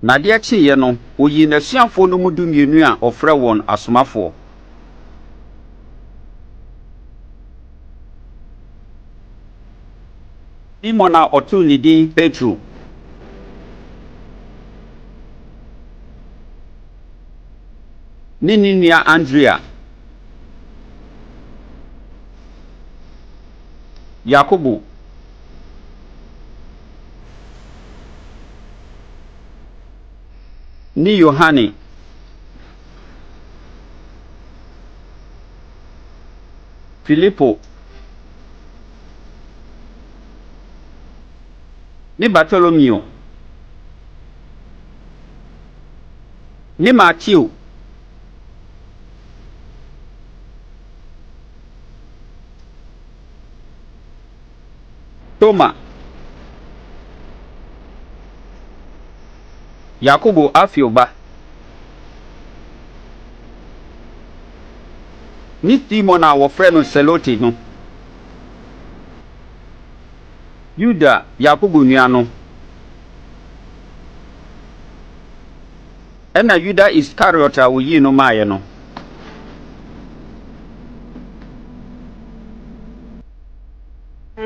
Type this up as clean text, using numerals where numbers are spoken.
Na de akyiye no, oyi n'asuafoɔ no mu dumienu a ɔfrɛ wɔn asomafoɔ. Simon a ɔtoo ne din Petro, ne nua Andrea, Yakobo, ne Yohane, Filipo, ne Bartolomeo, ne Mateo, Toma, Yakobo Alfeo ba, ne Simon a wɔfrɛ no Selote no, Yuda Yakobo nua no, ɛna Yuda Iskariot a oyii no maaeɛ no.